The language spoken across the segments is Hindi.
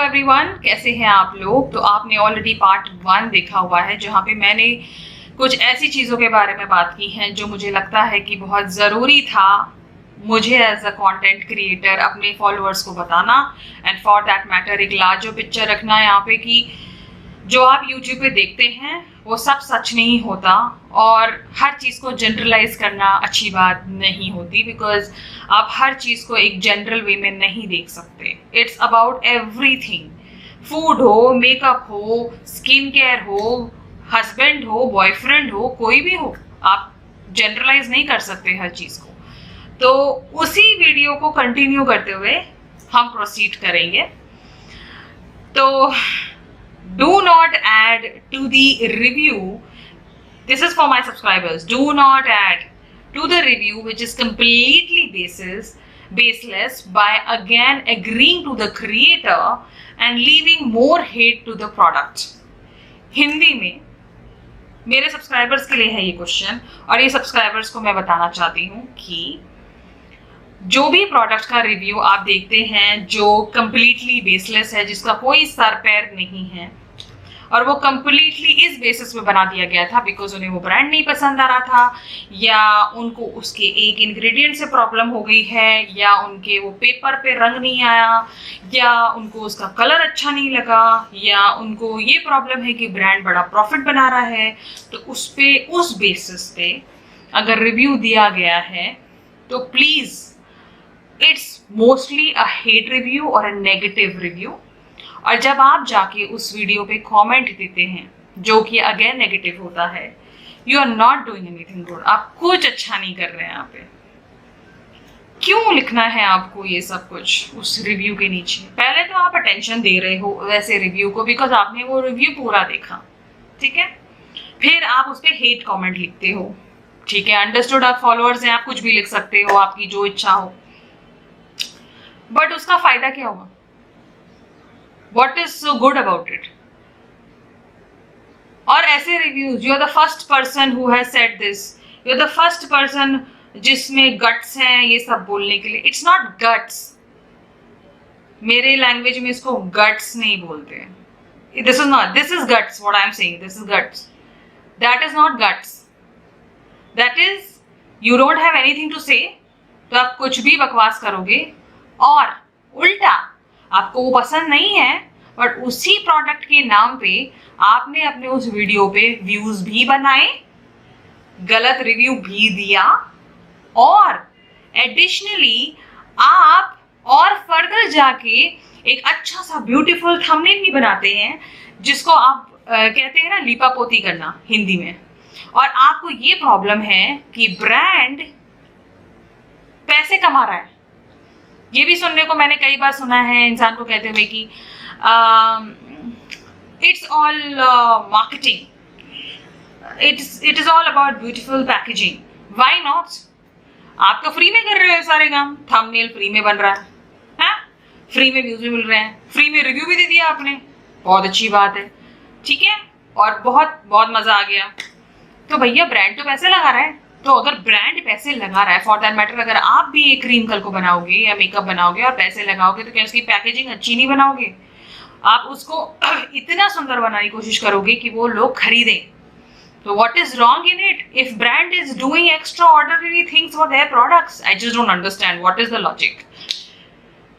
एवरीवन, कैसे हैं आप लोग। तो आपने ऑलरेडी पार्ट 1 देखा हुआ है जहाँ पे मैंने कुछ ऐसी चीज़ों के बारे में बात की है जो मुझे लगता है कि बहुत ज़रूरी था मुझे एज अ कंटेंट क्रिएटर अपने फॉलोअर्स को बताना एंड फॉर दैट मैटर एक लार्जर पिक्चर रखना यहाँ पे कि जो आप यूट्यूब पे देखते हैं वो सब सच नहीं होता और हर चीज़ को जनरलाइज करना अच्छी बात नहीं होती बिकॉज आप हर चीज़ को एक जनरल वे में नहीं देख सकते। इट्स अबाउट एवरीथिंग, फूड हो, मेकअप हो, स्किन केयर हो, हस्बैंड हो, बॉयफ्रेंड हो, कोई भी हो, आप जनरलाइज नहीं कर सकते हर चीज़ को। तो उसी वीडियो को कंटिन्यू करते हुए हम प्रोसीड करेंगे। तो do not add to the review, this is for my subscribers, do not add to the review which is completely baseless by again agreeing to the creator and leaving more hate to the product। Hindi में मेरे सब्सक्राइबर्स के लिए है ये क्वेश्चन और ये सब्सक्राइबर्स को मैं बताना चाहती हूँ कि जो भी प्रोडक्ट का रिव्यू आप देखते हैं जो कंप्लीटली बेसलेस है, जिसका कोई सर पैर नहीं है और वो कंप्लीटली इस बेसिस पे बना दिया गया था बिकॉज उन्हें वो ब्रांड नहीं पसंद आ रहा था या उनको उसके एक इंग्रेडिएंट से प्रॉब्लम हो गई है या उनके वो पेपर पे रंग नहीं आया या उनको उसका कलर अच्छा नहीं लगा या उनको ये प्रॉब्लम है कि ब्रांड बड़ा प्रॉफिट बना रहा है, तो उस बेसिस पे अगर रिव्यू दिया गया है तो please it's mostly a hate review और अ नेगेटिव रिव्यू। और जब आप जाके उस वीडियो पे कमेंट देते हैं जो कि अगेन नेगेटिव होता है, you are not doing anything good, आप कुछ अच्छा नहीं कर रहे हैं। यहाँ पे क्यों लिखना है आपको ये सब कुछ उस रिव्यू के नीचे? पहले तो आप अटेंशन दे रहे हो वैसे रिव्यू को बिकॉज आपने वो रिव्यू पूरा देखा, ठीक है। फिर आप उस पर हेट कॉमेंट लिखते हो, ठीक है, अंडरस्टूड, आप फॉलोअर्स हैं, आप कुछ भी लिख सकते हो, आपकी जो इच्छा हो, बट उसका फायदा क्या होगा? What is so good about it? और ऐसे reviews, you are the first person who has said this, you are the first person जिसमें गट्स हैं ये सब बोलने के लिए। इट्स नॉट गट्स, मेरे लैंग्वेज में इसको गट्स नहीं बोलते। This is guts, what I am saying, this is guts, that is not guts, that is you don't have anything to say, तो आप कुछ भी बकवास करोगे और उल्टा आपको वो पसंद नहीं है बट उसी प्रोडक्ट के नाम पे आपने अपने उस वीडियो पे व्यूज भी बनाए, गलत रिव्यू भी दिया और एडिशनली आप और फर्दर जाके एक अच्छा सा ब्यूटीफुल थंबनेल भी बनाते हैं जिसको आप कहते हैं ना लीपापोती करना हिंदी में। और आपको ये प्रॉब्लम है कि ब्रांड पैसे कमा रहा है। ये भी सुनने को मैंने कई बार सुना है इंसान को कहते हुए कि it's all marketing, it is all about beautiful packaging. Why not? आप तो फ्री में कर रहे हो सारे काम, थंबनेल फ्री में बन रहा है, फ्री में व्यूज भी मिल रहे हैं, फ्री में रिव्यू भी दे दिया आपने, बहुत अच्छी बात है, ठीक है, और बहुत बहुत मजा आ गया। तो भैया ब्रांड तो पैसे लगा रहा है, तो अगर ब्रांड पैसे लगा रहा है, फॉर दैट मैटर अगर आप भी एक क्रीम कल को बनाओगे या मेकअप बनाओगे और पैसे लगाओगे तो क्या उसकी पैकेजिंग अच्छी नहीं बनाओगे? आप उसको इतना सुंदर बनाने की कोशिश करोगे कि वो लोग खरीदें। तो what is wrong in it? If brand is doing extra ordinary things for their products, I just don't understand what is the logic.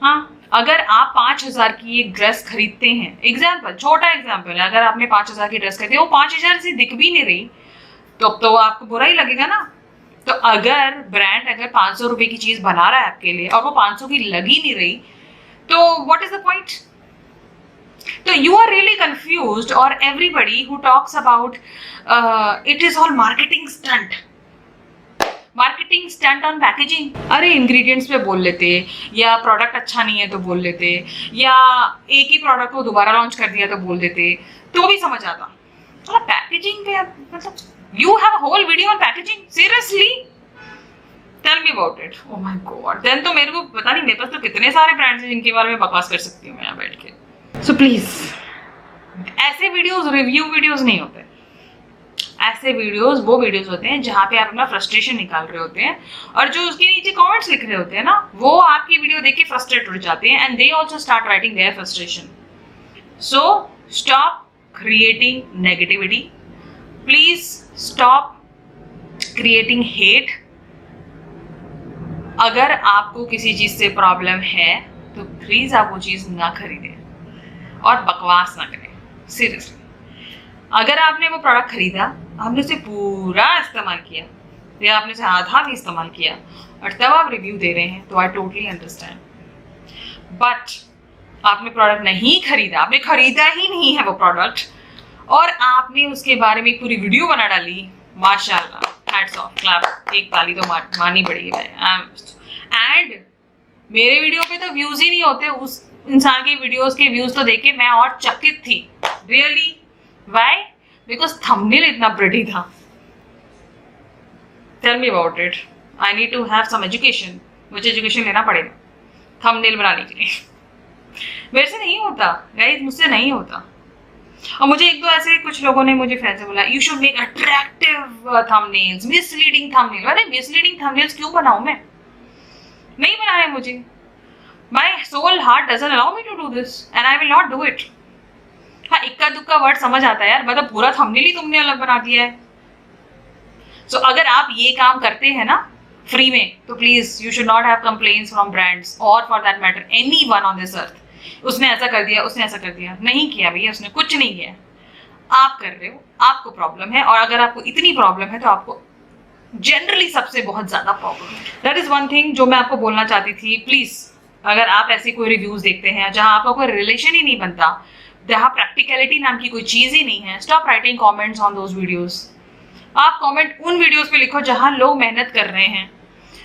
हाँ, अगर आप 5,000 की एक ड्रेस खरीदते हैं, एग्जाम्पल, छोटा एग्जाम्पल है, अगर आपने 5,000 की ड्रेस खरीदी, वो 5,000 से दिख भी नहीं रही तो अब तो आपको बुरा ही लगेगा ना। तो अगर ब्रांड अगर 500 रुपए की चीज बना रहा है आपके लिए और वो 500 की लगी नहीं रही तो व्हाट इज द पॉइंट? तो यू आर रियली कंफ्यूज्ड और everybody who talks about it is all marketing stunt on packaging. अरे इंग्रेडिएंट्स पे बोल लेते या प्रोडक्ट अच्छा नहीं है तो बोल लेते या एक ही प्रोडक्ट को दोबारा लॉन्च कर दिया तो बोल देते तो भी समझ आता। पैकेजिंग पे मतलब you have a whole video on packaging? Seriously? Tell me about it. Oh my god. Then तो मेरे को पता नहीं, मेरे पास तो कितने सारे ब्रांड्स हैं जिनके बारे में बकवास कर सकती हूँ मैं यहाँ बैठ के। So please, ऐसे वीडियोस रिव्यू वीडियोस नहीं होते। ऐसे वीडियोस वो वीडियोस होते हैं जहाँ पे आप अपना फ्रस्ट्रेशन निकाल रहे होते हैं और जो उसके नीचे कमेंट्स लिख रहे होते हैं ना, वो आपकी वीडियो देख के फ्रस्ट्रेट हो जाते हैं and they also start writing their frustration. So stop creating negativity, please stop creating hate. अगर आपको किसी चीज से प्रॉब्लम है तो प्लीज आप वो चीज ना खरीदें और बकवास ना करें। सीरियसली, अगर आपने वो प्रोडक्ट खरीदा, आपने उसे पूरा इस्तेमाल किया या आपने उसे आधा भी इस्तेमाल किया और तब आप रिव्यू दे रहे हैं, तो आई टोटली अंडरस्टैंड। बट आपने प्रोडक्ट नहीं खरीदा, आपने खरीदा ही नहीं है वो प्रोडक्ट, और आपने उसके बारे में पूरी वीडियो बना डाली, माशाल्लाह, हैट्स ऑफ, क्लैप, एक ताली तो मारनी पड़ेगी भाई। एंड मेरे वीडियो पे तो व्यूज ही नहीं होते, उस इंसान के वीडियोस के व्यूज तो देख के मैं और चकित थी। Really, why? बिकॉज थंबनेल इतना प्रिटी था। Tell me about it. I need to have some education, मुझे एजुकेशन लेना पड़ेगा थंबनेल बनाने के लिए। मेरे से नहीं होता गाइस, मुझसे नहीं होता। और मुझे एक दो ऐसे कुछ लोगों ने मुझे फ्रेंड से बोला, you should make attractive thumbnails, misleading thumbnail. अरे मिसलीडिंग थंबनेल्स क्यों बनाऊं मैं? नहीं बनाना है मुझे। My soul heart doesn't allow me to do this and I will not do it. हाँ, इक्का दुक्का वर्ड समझ आता है यार, मतलब पूरा थंबनेल ही तुमने अलग बना दिया है। सो अगर आप ये काम करते हैं ना फ्री में, तो please you should not have complaints from brands और for that matter anyone on this earth. उसने ऐसा कर दिया, उसने ऐसा कर दिया। नहीं किया भैया, उसने कुछ नहीं किया। आप कर रहे हो, आपको प्रॉब्लम है, और अगर आपको इतनी प्रॉब्लम है तो आपको जनरली सबसे बहुत ज्यादा प्रॉब्लम है। दैट इज वन थिंग जो मैं आपको बोलना चाहती थी। प्लीज, अगर आप ऐसे कोई रिव्यूज देखते हैं जहां आपका कोई रिलेशन ही नहीं बनता, जहां प्रैक्टिकलिटी नाम की कोई चीज ही नहीं है, stop writing comments on those videos. आप कमेंट उन वीडियोस पे लिखो जहां लोग मेहनत कर रहे हैं,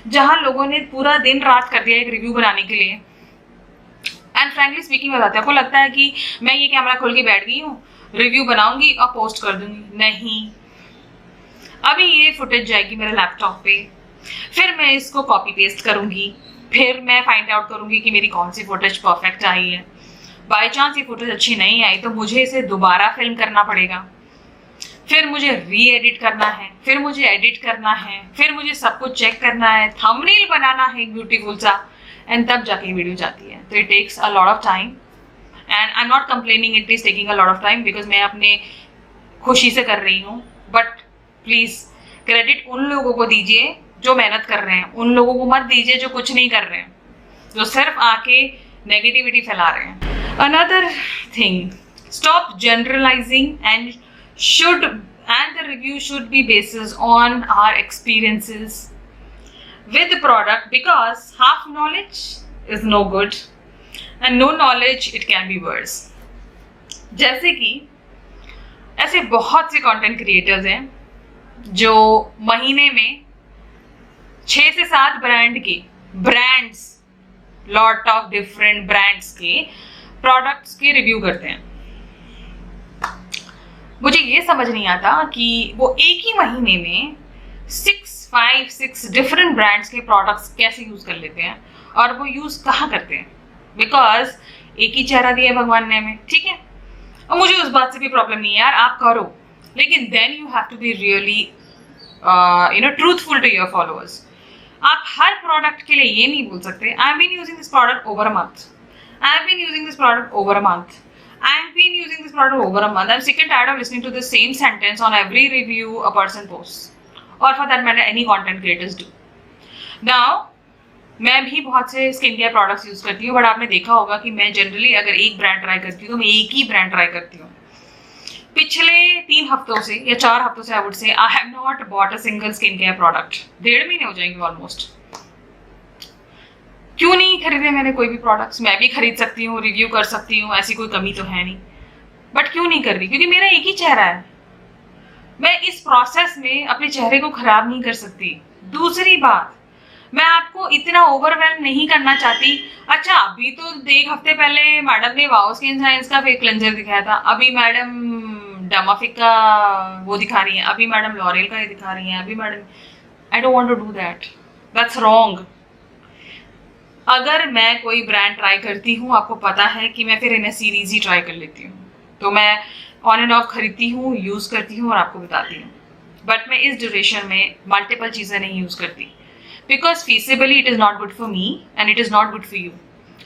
जहां लोगों ने पूरा दिन रात कर दिया एक रिव्यू बनाने के लिए। एंड फ्रैंकली स्पीकिंग में बताते हैं, आपको लगता है कि मैं ये कैमरा खोल के बैठ गई हूँ, रिव्यू बनाऊंगी और पोस्ट कर दूंगी। नहीं, अभी ये फुटेज जाएगी मेरे लैपटॉप पे, फिर मैं इसको कॉपी पेस्ट करूंगी, फिर मैं फाइंड आउट करूंगी कि मेरी कौन सी फुटेज परफेक्ट आई है। बाई चांस ये फुटेज अच्छी नहीं आई तो मुझे इसे दोबारा फिल्म करना पड़ेगा, फिर मुझे री एडिट करना है, फिर मुझे एडिट करना है, फिर मुझे सब कुछ चेक करना है, थंबनेल बनाना है ब्यूटीफुल सा, एंड तब जाके वीडियो जाती है। तो it takes a lot of time and I am not complaining, it is taking a lot of time because मैं अपने खुशी से कर रही हूँ। बट प्लीज क्रेडिट उन लोगों को दीजिए जो मेहनत कर रहे हैं, उन लोगों को मत दीजिए जो कुछ नहीं कर रहे हैं, जो सिर्फ आके नेगेटिविटी फैला रहे हैं। Another thing, stop generalising and the review should be based on our experiences with the product, because half knowledge is no good and no knowledge it can be worse. जैसे कि ऐसे बहुत से कंटेंट क्रिएटर्स हैं जो महीने में 6 से 7 brands lot of different brands के प्रोडक्ट्स के रिव्यू करते हैं। मुझे ये समझ नहीं आता कि वो एक ही महीने में 6 डिफरेंट ब्रांड्स के प्रोडक्ट्स कैसे यूज कर लेते हैं और वो यूज कहाँ करते हैं। बिकॉज एक ही चेहरा दिया है भगवान ने हमें, ठीक है, और मुझे उस बात से भी प्रॉब्लम नहीं है यार, आप करो, लेकिन then you have to be really truthful to your followers. आप हर प्रोडक्ट के लिए ये नहीं बोल सकते I have been using this product over a month, I have been using this product over a month, I have been using this product over a month. I'm sick and tired of listening to the same sentence on every review a person posts, or for that matter any content creators do. Now, मैं भी बहुत से स्किन केयर प्रोडक्ट्स यूज करती हूँ, बट आपने देखा होगा कि मैं जनरली अगर एक ब्रांड ट्राई करती हूँ तो मैं एक ही ब्रांड ट्राई करती हूँ। पिछले 3 हफ्तों से या 4 हफ्तों से आई वुड से I have not bought a single skin care product. 1.5 महीने हो जाएंगे ऑलमोस्ट। क्यों नहीं खरीदे मैंने कोई भी प्रोडक्ट्स? मैं भी खरीद सकती हूँ, रिव्यू कर सकती हूँ, ऐसी कोई कमी तो है नहीं, बट क्यों नहीं कर रही? क्योंकि मेरा एक ही चेहरा है, मैं इस प्रोसेस में अपने चेहरे को खराब नहीं कर सकती। दूसरी बात, मैं आपको इतना ओवरवेल्म नहीं करना चाहती। अच्छा, अभी तो 1 हफ्ते पहले मैडम ने वाओ स्किन साइंस का फेस क्लेंजर दिखाया था, अभी मैडम डर्माफिक का वो दिखा रही है, अभी मैडम लॉरियल का ही दिखा रही है, अभी madam, I don't want to do that, that's wrong. अगर मैं कोई ब्रांड ट्राई करती हूँ, आपको पता है कि मैं फिर इन सीरीज ही ट्राई कर लेती हूँ, तो मैं ऑन एंड ऑफ खरीदती हूँ, यूज़ करती हूँ और आपको बताती हूँ। बट मैं इस ड्यूरेशन में मल्टीपल चीज़ें नहीं यूज़ करती, because feasibly it is not good for me and it is not good for you.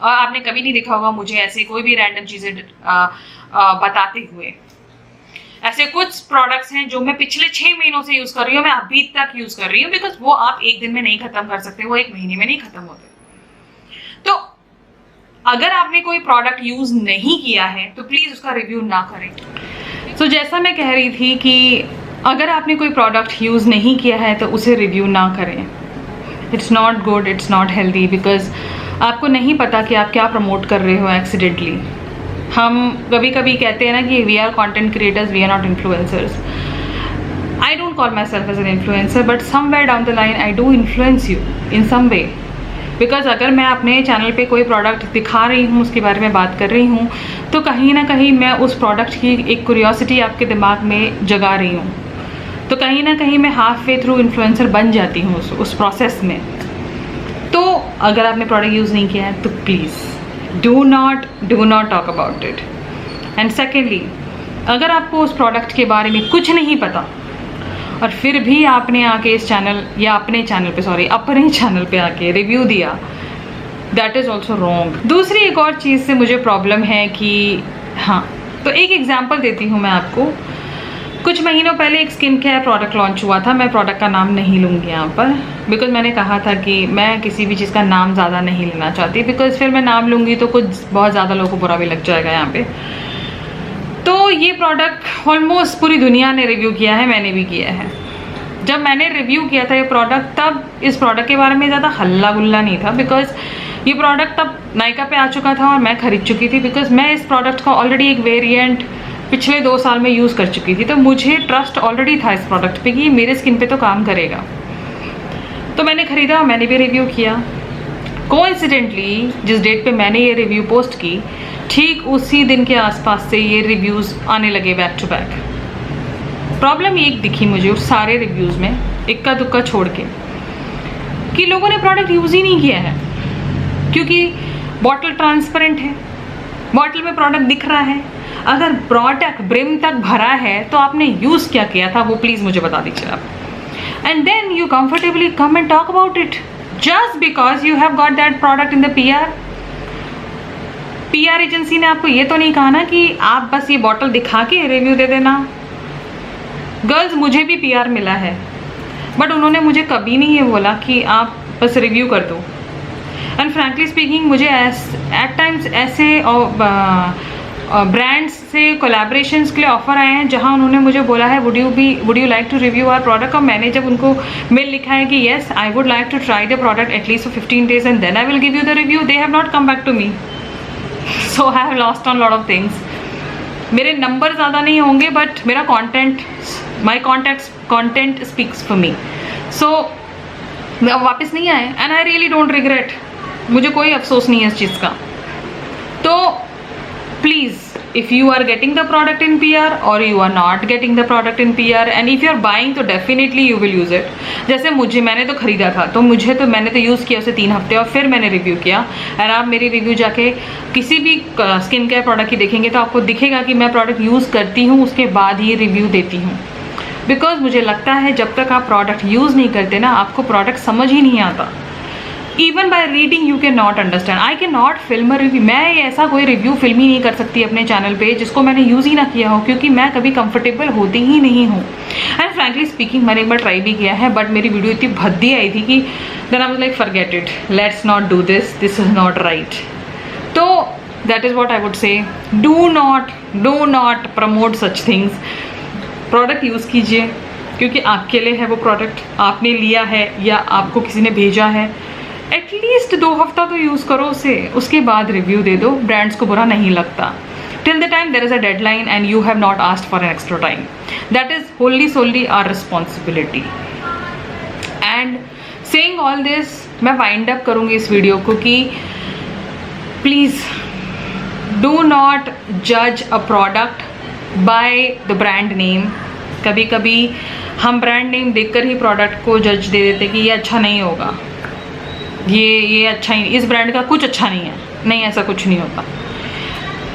और आपने कभी नहीं देखा होगा मुझे ऐसे कोई भी रैंडम चीज़ें बताते हुए। ऐसे कुछ प्रोडक्ट्स हैं जो मैं पिछले 6 महीनों से यूज़ कर रही हूँ, मैं अभी तक यूज़ कर रही हूँ, बिकॉज वो आप एक दिन में नहीं खत्म कर सकते, वो एक महीने में नहीं खत्म होते। तो अगर आपने कोई प्रोडक्ट यूज़ नहीं किया है तो प्लीज़ उसका रिव्यू ना करें। तो जैसा मैं कह रही थी कि अगर आपने कोई प्रोडक्ट यूज़ नहीं किया है तो उसे रिव्यू ना करें। It's not good, it's not healthy, because आपको नहीं पता कि आप क्या प्रमोट कर रहे हो एक्सीडेंटली। हम कभी कभी कहते हैं ना कि we are content creators, we are not influencers. I don't call my self as an influencer, but somewhere down the line I do influence you in some way. Because अगर मैं अपने चैनल पे कोई प्रोडक्ट दिखा रही हूँ, उसके बारे में बात कर रही हूँ, तो कहीं ना कहीं मैं उस प्रोडक्ट की एक क्यूरियोसिटी आपके दिमाग में जगा रही हूँ। तो कहीं ना कहीं मैं हाफ वे थ्रू इन्फ्लुएंसर बन जाती हूँ उस प्रोसेस में। तो अगर आपने प्रोडक्ट यूज़ नहीं किया है तो please do not talk about it. And secondly, अगर आपको उस प्रोडक्ट के बारे में कुछ नहीं पता और फिर भी आपने आके इस चैनल या अपने चैनल पे आके रिव्यू दिया, दैट इज़ ऑल्सो रॉन्ग। दूसरी एक और चीज़ से मुझे प्रॉब्लम है कि हाँ, तो एक एग्जांपल देती हूँ मैं आपको। कुछ महीनों पहले एक स्किन केयर प्रोडक्ट लॉन्च हुआ था, मैं प्रोडक्ट का नाम नहीं लूँगी यहाँ पर, बिकॉज मैंने कहा था कि मैं किसी भी चीज़ का नाम ज़्यादा नहीं लेना चाहती, बिकॉज फिर मैं नाम लूँगी तो कुछ बहुत ज़्यादा लोगों को बुरा भी लग जाएगा यहाँ पे। तो ये प्रोडक्ट ऑलमोस्ट पूरी दुनिया ने रिव्यू किया है, मैंने भी किया है। जब मैंने रिव्यू किया था ये प्रोडक्ट, तब इस प्रोडक्ट के बारे में ज़्यादा हल्ला गुल्ला नहीं था, बिकॉज ये प्रोडक्ट तब नायका पे आ चुका था और मैं खरीद चुकी थी, बिकॉज मैं इस प्रोडक्ट का ऑलरेडी एक वेरिएंट पिछले 2 साल में यूज़ कर चुकी थी। तो मुझे ट्रस्ट ऑलरेडी था इस प्रोडक्ट पे कि मेरे स्किन पे तो काम करेगा। तो मैंने ख़रीदा और मैंने भी रिव्यू किया। कोइंसिडेंटली जिस डेट पे मैंने ये रिव्यू पोस्ट की, ठीक उसी दिन के आसपास से ये रिव्यूज़ आने लगे बैक टू बैक। प्रॉब्लम एक दिखी मुझे उस सारे रिव्यूज़ में, इक्का दुक्का छोड़ के, कि लोगों ने प्रोडक्ट यूज़ ही नहीं किया है। क्योंकि बॉटल ट्रांसपेरेंट है, बॉटल में प्रोडक्ट दिख रहा है। अगर प्रोडक्ट ब्रिम तक भरा है तो आपने यूज़ क्या किया था वो प्लीज़ मुझे बता दीजिए आप। And then you comfortably come and talk about it just because you have got that product in the PR agency ने आपको ये तो नहीं कहा ना कि आप बस ये बॉटल दिखा के रिव्यू दे देना। गर्ल्स, मुझे भी पीआर मिला है, बट उन्होंने मुझे कभी नहीं ये बोला कि आप बस रिव्यू कर दो। एंड फ्रैंकली स्पीकिंग, मुझे एट टाइम्स ऐसे ब्रांड्स से कोलैबोरेशंस के लिए ऑफर आए हैं जहां उन्होंने मुझे बोला है would you like to review our product. और मैंने जब उनको मेल लिखा है कि yes I would like to try the product at least for 15 days and then I will give you the review, they have not come back to me. So I have lost on lot of things. मेरे नंबर ज़्यादा नहीं होंगे, बट मेरा my content speaks for me. So वापस नहीं आए and I really don't regret, मुझे कोई अफसोस नहीं है इस चीज़ का। तो please, if you are getting the product in PR or you are not getting the product in PR and if you are buying तो definitely you will use it। जैसे मैंने तो ख़रीदा था, तो मैंने तो यूज़ किया उसे 3 हफ्ते और फिर मैंने रिव्यू किया। और आप मेरी रिव्यू जाके किसी भी स्किन केयर प्रोडक्ट की देखेंगे तो आपको दिखेगा कि मैं प्रोडक्ट यूज़ करती हूँ, उसके बाद ही रिव्यू देती हूँ। बिकॉज मुझे लगता है जब तक आप प्रोडक्ट यूज़ नहीं करते ना, आपको प्रोडक्ट समझ ही नहीं आता। Even by reading you can not understand. I can not film a review. मैं ऐसा कोई रिव्यू फिल्म ही नहीं कर सकती अपने चैनल पे जिसको मैंने यूज़ ही ना किया हो, क्योंकि मैं कभी कंफर्टेबल होती ही नहीं हूँ। एंड फ्रैंकली स्पीकिंग, मैंने एक बार ट्राई भी किया है, बट मेरी वीडियो इतनी भद्दी आई थी कि then I was like forget it, let's not do this is not right. तो that is what I would say, do not promote such things. Product use कीजिए क्योंकि आपके लिए है वो प्रोडक्ट, आपने लिया है या आपको किसी ने भेजा है। एटलीस्ट 2 हफ्ता तो यूज़ करो उसे, उसके बाद रिव्यू दे दो। ब्रांड्स को बुरा नहीं लगता। Till the time there is a deadline and you have not asked for an extra time, that is holy solely our responsibility. And saying all this, मैं वाइंड अप करूँगी इस वीडियो को कि प्लीज़ डू नॉट जज a product by the brand name. कभी कभी हम ब्रांड नेम देखकर ही प्रोडक्ट को जज दे देते कि ये अच्छा नहीं होगा, ये अच्छा ही, इस ब्रांड का कुछ अच्छा नहीं है। नहीं, ऐसा कुछ नहीं होता।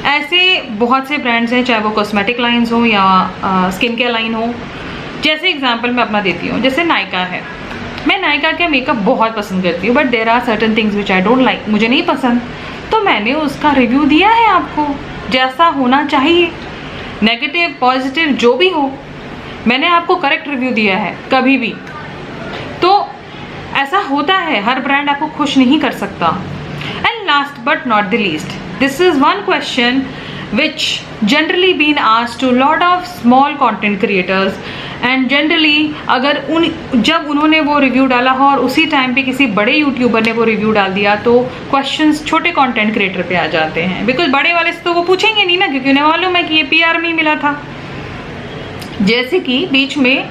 ऐसे बहुत से ब्रांड्स हैं, चाहे वो कॉस्मेटिक लाइन्स हो या स्किन केयर लाइन हो। जैसे एग्जांपल मैं अपना देती हूँ, जैसे नायका है। मैं नायका का मेकअप बहुत पसंद करती हूँ, but there are certain things which I don't like. मुझे नहीं पसंद, तो मैंने उसका रिव्यू दिया है आपको, जैसा होना चाहिए, नेगेटिव पॉजिटिव जो भी हो, मैंने आपको करेक्ट रिव्यू दिया है कभी भी। तो ऐसा होता है, हर ब्रांड आपको खुश नहीं कर सकता। And last but not the least, this is one question which generally been asked to lot of small content creators and generally अगर जब उन्होंने वो रिव्यू डाला हो और उसी टाइम पे किसी बड़े यूट्यूबर ने वो रिव्यू डाल दिया तो क्वेश्चंस छोटे कंटेंट क्रिएटर पे आ जाते हैं, बिकॉज बड़े वाले से तो वो पूछेंगे नहीं ना, क्योंकि उन्हें मालूम है कि ये PR में ही मिला था। जैसे कि बीच में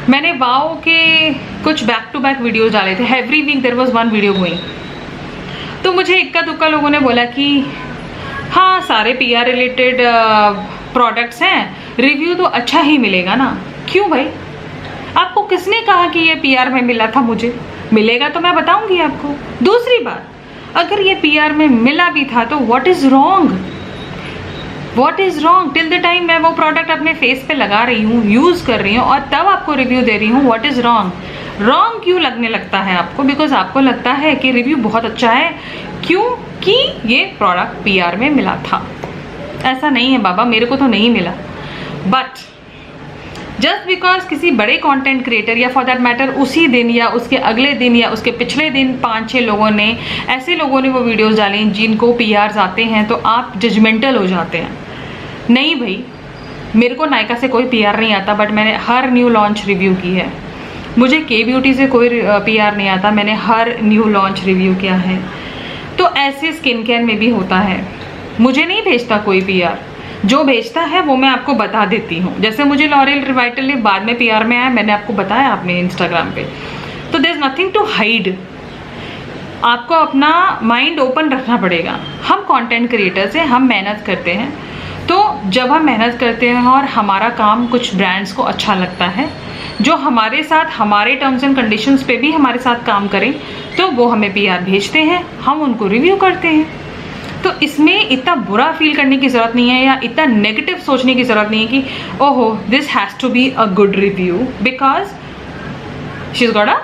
मैंने वाओ के कुछ बैक टू बैक वीडियोज डाले थे, every week there was one video going. तो मुझे इक्का दुक्का लोगों ने बोला कि हाँ सारे PR रिलेटेड प्रोडक्ट्स हैं, रिव्यू तो अच्छा ही मिलेगा ना। क्यों भाई, आपको किसने कहा कि ये PR में मिला था? मुझे मिलेगा तो मैं बताऊंगी आपको। दूसरी बात, अगर ये PR में मिला भी था तो what is wrong? What is wrong? Till the time मैं वो प्रोडक्ट अपने फेस पे लगा रही हूँ, यूज़ कर रही हूँ और तब आपको रिव्यू दे रही हूँ, व्हाट इज़ रॉन्ग? रॉन्ग क्यों लगने लगता है आपको? बिकॉज आपको लगता है कि रिव्यू बहुत अच्छा है, क्यों कि ये प्रोडक्ट PR में मिला था। ऐसा नहीं है बाबा, मेरे को तो नहीं मिला। बट जस्ट बिकॉज किसी बड़े कंटेंट क्रिएटर या फॉर दैट मैटर उसी दिन या उसके अगले दिन या उसके पिछले दिन 5-6 लोगों ने, ऐसे लोगों ने वो वीडियोस डाली जिनको PRs आते हैं, तो आप जजमेंटल हो जाते हैं। नहीं भाई, मेरे को नायका से कोई PR नहीं आता, बट मैंने हर न्यू लॉन्च रिव्यू की है। मुझे K-beauty से कोई PR नहीं आता, मैंने हर न्यू लॉन्च रिव्यू किया है। तो ऐसे स्किन केयर में भी होता है, मुझे नहीं भेजता कोई PR, जो भेजता है वो मैं आपको बता देती हूँ। जैसे मुझे लॉरियल रिवाइटल बाद में PR में आया, मैंने आपको बताया अपने इंस्टाग्राम पे। तो there is nothing to hide, आपको अपना माइंड ओपन रखना पड़ेगा। हम कंटेंट क्रिएटर्स हैं, हम मेहनत करते हैं, तो जब हम मेहनत करते हैं और हमारा काम कुछ ब्रांड्स को अच्छा लगता है, जो हमारे साथ हमारे टर्म्स एंड कंडीशंस पे भी हमारे साथ काम करें, तो वो हमें PR भेजते हैं, हम उनको रिव्यू करते हैं। तो इसमें इतना बुरा फील करने की ज़रूरत नहीं है या इतना नेगेटिव सोचने की ज़रूरत नहीं है कि ओहो this has to be a good review because she is got a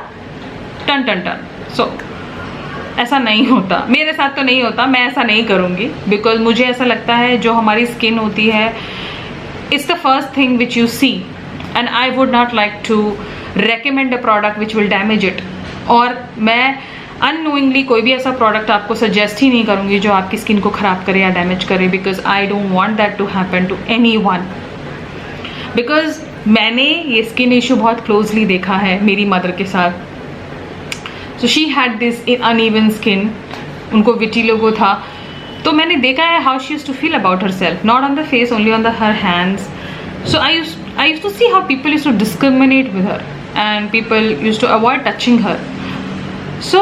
ton ton ton. So ऐसा नहीं होता, मेरे साथ तो नहीं होता, मैं ऐसा नहीं करूँगी। बिकॉज मुझे ऐसा लगता है जो हमारी स्किन होती है, it's the first thing which you see and I would not like to recommend a product which will damage it. और मैं अननोइंगली कोई भी ऐसा प्रोडक्ट आपको सजेस्ट ही नहीं करूँगी जो आपकी स्किन को ख़राब करे या डैमेज करे, because I don't want that to happen to anyone. Because मैंने ये स्किन इशू बहुत क्लोजली देखा है मेरी मदर के साथ। So she had this uneven skin, उनको विटिलिगो था, तो मैंने देखा है how she used to feel about her self, not on the face, only on the her hands. So I used to see how people used to discriminate with her and people used to avoid touching her. So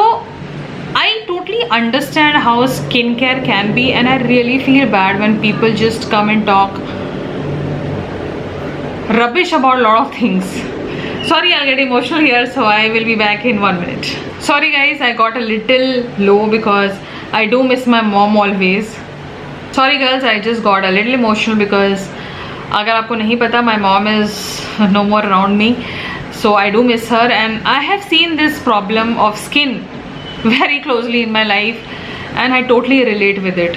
I totally understand how skincare can be, and I really feel bad when people just come and talk rubbish about a lot of things. Sorry, I'll get emotional here, so I will be back in 1 minute. Sorry guys, I got a little low because I do miss my mom always. Sorry girls, I just got a little emotional because अगर आपको नहीं पता, my mom is no more around me. So I do miss her, and I have seen this problem of skin very closely in my life, and I totally relate with it.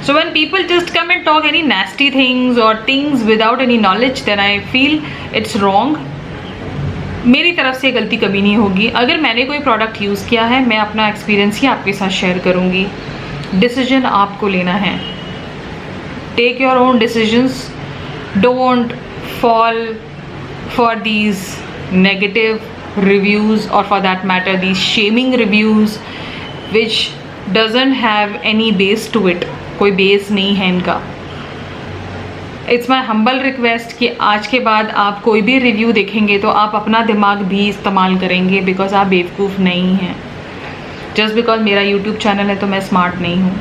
So when people just come and talk any nasty things or things without any knowledge, then I feel it's wrong. मेरी तरफ से गलती कभी नहीं होगी। अगर मैंने कोई प्रोडक्ट यूज़ किया है, मैं अपना एक्सपीरियंस ही आपके साथ शेयर करूँगी। डिसीजन आपको लेना है, take your own decisions, don't fall for these negative reviews or for that matter these shaming reviews which doesn't have any base to it. कोई बेस नहीं है इनका। इट्स माई हम्बल रिक्वेस्ट कि आज के बाद आप कोई भी रिव्यू देखेंगे तो आप अपना दिमाग भी इस्तेमाल करेंगे, बिकॉज आप बेवकूफ़ नहीं हैं। जस्ट बिकॉज मेरा यूट्यूब चैनल है तो मैं स्मार्ट नहीं हूँ,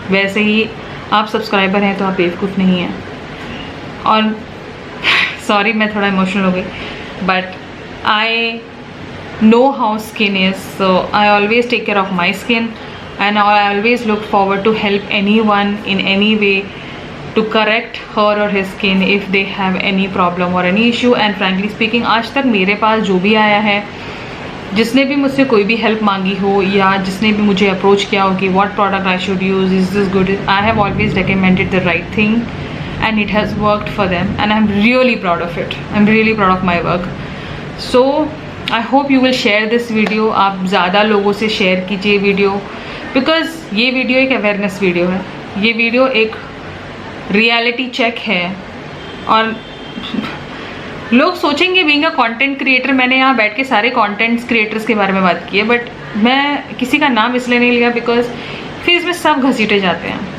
वैसे ही आप सब्सक्राइबर हैं तो आप बेवकूफ़ नहीं हैं। और सॉरी मैं थोड़ा इमोशनल हो गई, but I know how skin is, so I always take care of my skin, and I always look forward to help anyone in any way to correct her or his skin if they have any problem or any issue. And frankly speaking, आज तक मेरे पास जो भी आया है जिसने भी मुझसे कोई भी हेल्प मांगी हो या जिसने भी मुझे अप्रोच किया हो कि what product I should use, is this good, I have always recommended the right thing and it has worked for them and I'm really proud of it. I'm really proud of my work. So I hope you will share this video. आप ज़्यादा लोगों से शेयर कीजिए वीडियो, बिकॉज ये वीडियो एक अवेयरनेस वीडियो है, ये वीडियो एक रियलिटी चेक है. और लोग सोचेंगे बीइंग अ कंटेंट क्रिएटर, मैंने यहाँ बैठ के सारे कंटेंट क्रिएटर्स के बारे में बात की है, बट मैं किसी का नाम इसलिए नहीं लिया बिकॉज फिर इसमें सब घसीटे जाते हैं.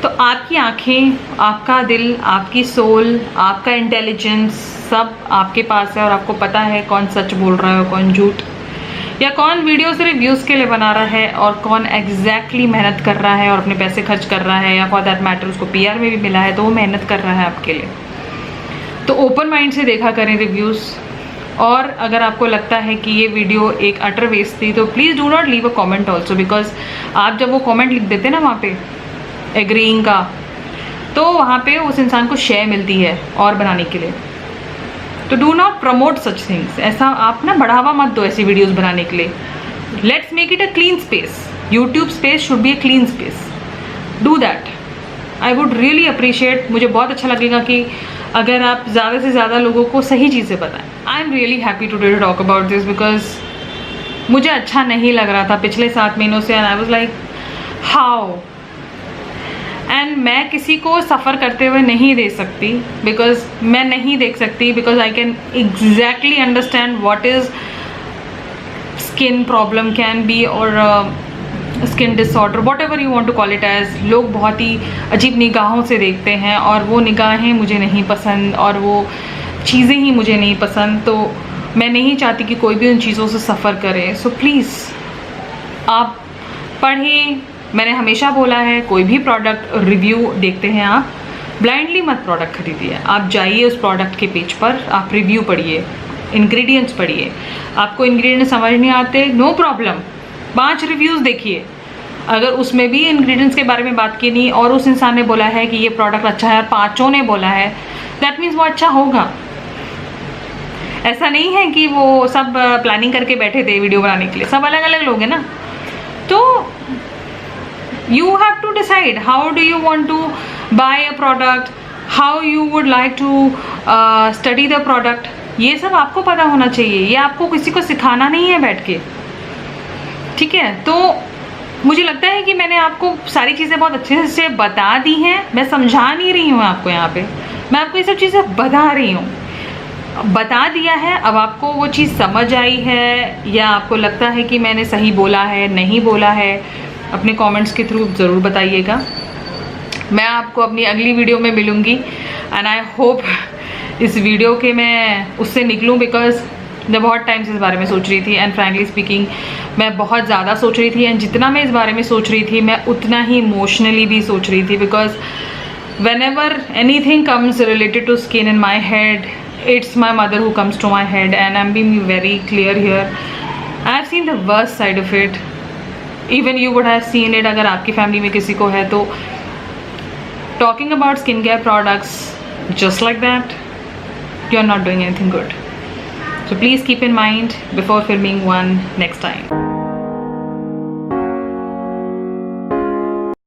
तो आपकी आँखें, आपका दिल, आपकी सोल, आपका इंटेलिजेंस सब आपके पास है और आपको पता है कौन सच बोल रहा है और कौन झूठ, या कौन वीडियो सिर्फ व्यूज़ के लिए बना रहा है और कौन एग्जैक्टली मेहनत कर रहा है और अपने पैसे खर्च कर रहा है, या फॉर दैट मैटर उसको PR में भी मिला है तो वो मेहनत कर रहा है आपके लिए. तो ओपन माइंड से देखा करें रिव्यूज़. और अगर आपको लगता है कि ये वीडियो एक अटर वेस्ट थी तो please do not leave a comment also, because आप जब वो कॉमेंट लिख देते ना वहाँ पे एग्रीइंग का, तो वहाँ पे उस इंसान को शेयर मिलती है और बनाने के लिए. तो do not promote such things. ऐसा आप ना बढ़ावा मत दो ऐसी वीडियोस बनाने के लिए. Let's make it a clean space. YouTube space should be a clean space. Do that. I would really appreciate. मुझे बहुत अच्छा लगेगा कि अगर आप ज़्यादा से ज़्यादा लोगों को सही चीज़ें बताएं. I am really happy today to talk about this because मुझे अच्छा नहीं लग रहा था पिछले 7 महीनों से. And I was like how. And मैं किसी को सफ़र करते हुए नहीं देख सकती, बिकॉज मैं नहीं देख सकती, because I can exactly understand what is skin problem can be और skin disorder, whatever you want to call it as. लोग बहुत ही अजीब निगाहों से देखते हैं और वो निगाहें मुझे नहीं पसंद और वो चीज़ें ही मुझे नहीं पसंद. तो मैं नहीं चाहती कि कोई भी उन चीज़ों से सफ़र करे. सो प्लीज़ आप पढ़ें. मैंने हमेशा बोला है कोई भी प्रोडक्ट रिव्यू देखते हैं आप ब्लाइंडली मत प्रोडक्ट खरीदिए. आप जाइए उस प्रोडक्ट के पेज पर, आप रिव्यू पढ़िए, इंग्रेडिएंट्स पढ़िए. आपको इंग्रेडिएंट्स समझ नहीं आते, नो प्रॉब्लम, 5 रिव्यूज़ देखिए. अगर उसमें भी इंग्रेडिएंट्स के बारे में बात की नहीं और उस इंसान ने बोला है कि ये प्रोडक्ट अच्छा है और 5 ने बोला है, दैट मीन्स वो अच्छा होगा. ऐसा नहीं है कि वो सब प्लानिंग करके बैठे थे वीडियो बनाने के लिए. सब अलग अलग लोग हैं ना. तो you have to decide how do you want to buy a product, how you would like to study the product. ये सब आपको पता होना चाहिए. ये आपको किसी को सिखाना नहीं है बैठ के, ठीक है. तो मुझे लगता है कि मैंने आपको सारी चीज़ें बहुत अच्छे से बता दी हैं. मैं समझा नहीं रही हूँ आपको यहाँ पे, मैं आपको ये सब चीज़ें बता रही हूँ. बता दिया है. अब आपको वो चीज़ समझ आई है या आपको लगता है कि मैंने सही बोला है, नहीं बोला है, अपने कमेंट्स के थ्रू ज़रूर बताइएगा. मैं आपको अपनी अगली वीडियो में मिलूँगी. एंड आई होप इस वीडियो के मैं उससे निकलूँ, बिकॉज मैं बहुत टाइम से इस बारे में सोच रही थी. एंड फ्रैंकली स्पीकिंग मैं बहुत ज़्यादा सोच रही थी. एंड जितना मैं इस बारे में सोच रही थी मैं उतना ही इमोशनली भी सोच रही थी, because whenever anything comes related to skin in my head, it's my mother who comes to my head. And I'm being very clear here, I've seen the worst side of it. Even you would have seen it अगर आपकी फैमिली में किसी को है तो. Talking about skincare products just like that, you're not doing anything good. So please keep in mind before filming one next time.